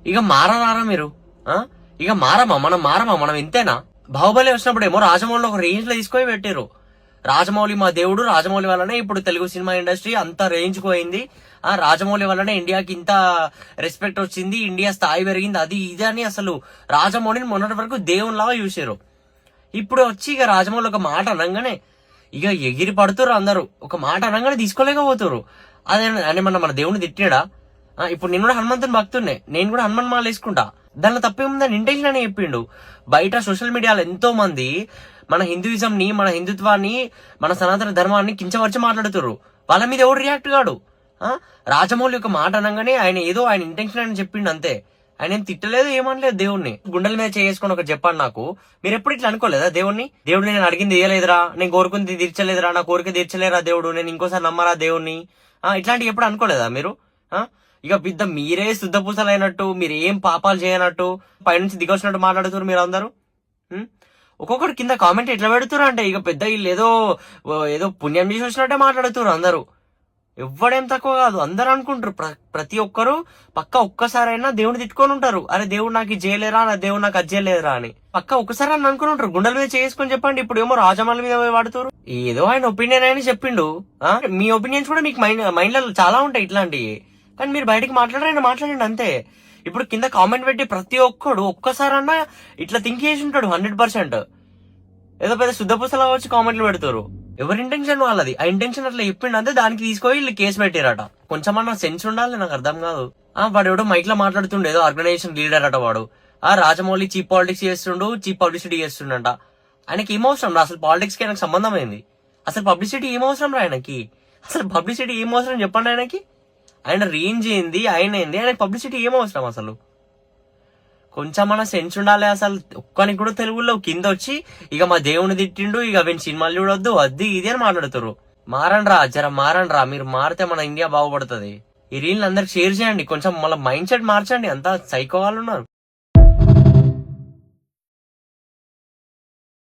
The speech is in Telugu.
ఇక మారరారా మీరు? ఇక మారమా మనం ఇంతేనా? బాహుబలి వచ్చినప్పుడు ఏమో రాజమౌళి ఒక రేంజ్ లో తీసుకొని పెట్టారు. రాజమౌళి మా దేవుడు, రాజమౌళి వల్లనే ఇప్పుడు తెలుగు సినిమా ఇండస్ట్రీ అంత రేంజ్ పోయింది. రాజమౌళి వల్లనే ఇండియాకి ఇంత రెస్పెక్ట్ వచ్చింది, ఇండియా స్థాయి పెరిగింది, అది ఇది అని అసలు రాజమౌళిని మొన్నటి వరకు దేవునిలాగా చూసారు. ఇప్పుడు వచ్చి ఇక రాజమౌళి ఒక మాట అనగానే ఇక ఎగిరి పడుతురు అందరూ. ఒక మాట అనగానే తీసుకోలేకపోతురు. అదే అని మన దేవుని తిట్టాడా? ఇప్పుడు నేను కూడా హనుమంతుని భక్తున్నే, నేను కూడా హనుమాన్ మాల వేసుకుంటా. దానిలో తప్పేముందని ఇంటెన్షన్ అని చెప్పిండు. బయట సోషల్ మీడియాలో ఎంతో మంది మన హిందూయిజం ని, మన హిందుత్వాన్ని, మన సనాతన ధర్మాన్ని కించవరిచి మాట్లాడుతున్నారు. వాళ్ళ మీద ఎవడు రియాక్ట్ కాడు. రాజమౌళి ఒక మాట అనగానే ఆయన ఇంటెన్షన్ అని చెప్పిండు అంతే. ఆయన ఏం తిట్టలేదు, ఏమనలేదు దేవుణ్ణి. గుండెల మీద చేసుకుని ఒకటి చెప్పండి నాకు, మీరు ఎప్పుడు ఇట్లా అనుకోలేదా దేవుడిని నేను అడిగింది ఇయ్యలేదురా, నేను కోరుకుంది తీర్చలేదురా, నా కోరిక తీర్చలేరా దేవుడు, నేను ఇంకోసారి నమ్మరా దేవుణ్ణి, ఇట్లాంటివి ఎప్పుడు అనుకోలేదా మీరు? ఇక పెద్ద మీరే శుద్ధపూసలైనట్టు, మీరు ఏం పాపాలు చేయనట్టు, పైనుంచి దిగొచ్చినట్టు మాట్లాడుతున్నారు మీరు అందరూ. ఒక్కొక్కటి కింద కామెంట్ ఎట్లా పెడుతున్నారు అంటే ఇక పెద్ద వీళ్ళు ఏదో పుణ్యం చేసి వచ్చినట్టే మాట్లాడుతున్నారు అందరూ. ఎవ్వడేం తక్కువ కాదు, అందరు అనుకుంటారు. ప్రతి ఒక్కరు పక్క ఒక్కసారైనా దేవుని తిట్టుకొని ఉంటారు. అరే దేవుడు నాకు ఇది చేయలేరా, నా దేవుడు నాకు అది చేయలేదురా అని పక్క ఒక్కసారి అని అనుకుని ఉంటారు. గుండెల మీద చేసుకొని చెప్పండి. ఇప్పుడు ఏమో రాజమౌళి మీద వాడుతారు. ఏదో ఆయన ఒపీనియన్ అని చెప్పిండు. మీ ఒపీనియన్స్ కూడా మీకు మైండ్ లో చాలా ఉంటాయి ఇట్లాంటివి, కానీ మీరు బయటకు మాట్లాడండి అంతే. ఇప్పుడు కింద కామెంట్ పెట్టి ప్రతి ఒక్కడు ఒక్కసారన్నా ఇట్లా థింక్ చేసి ఉంటాడు 100%. ఏదో పెద్ద శుద్ధపూసలా వచ్చి కామెంట్లు పెడతారు. ఎవరి ఇంటెన్షన్ వాళ్ళది. ఆ ఇంటెన్షన్ అట్లా చెప్పిండు అంతే, దానికి తీసుకొని వీళ్ళు కేసు పెట్టారట. కొంచెమన్నా సెన్స్ ఉండాలి, నాకు అర్థం కాదు. వాడు ఎవడో మైక్ లో మాట్లాడుతుండే, ఏదో ఆర్గనైజేషన్ లీడర్ అట వాడు. రాజమౌళి చీప్ పాలిటిక్స్ చేస్తుండు, చీప్ పబ్లిసిటీ చేస్తుండంట. ఆయనకి ఏమవసరం రా అసలు పాలిటిక్స్ కి? ఆయనకు సంబంధం అయింది అసలు? పబ్లిసిటీ ఏమవసరం రా ఆయనకి? అసలు పబ్లిసిటీ ఏమవసరం చెప్పండి ఆయనకి? ఆయన రేంజ్ ఏంది, ఆయనకి పబ్లిసిటీ ఏమవసరం అసలు? కొంచెమన్నా సెన్స్ ఉండాలి అసలు. ఒక్కనికి కూడా తెలుగులో కింద వచ్చి ఇక మా దేవుని తిట్టిండు, ఇక వీని సినిమాలు చూడొద్దు, అది ఇది అని మాట్లాడుతారు. మారండ్రా, మీరు మారితే మన ఇండియా బాగుపడుతుంది. ఈ రీల్ అందరికి షేర్ చేయండి, కొంచెం మళ్ళీ మైండ్ సెట్ మార్చండి. అంతా సైకో వాళ్ళు ఉన్నారు.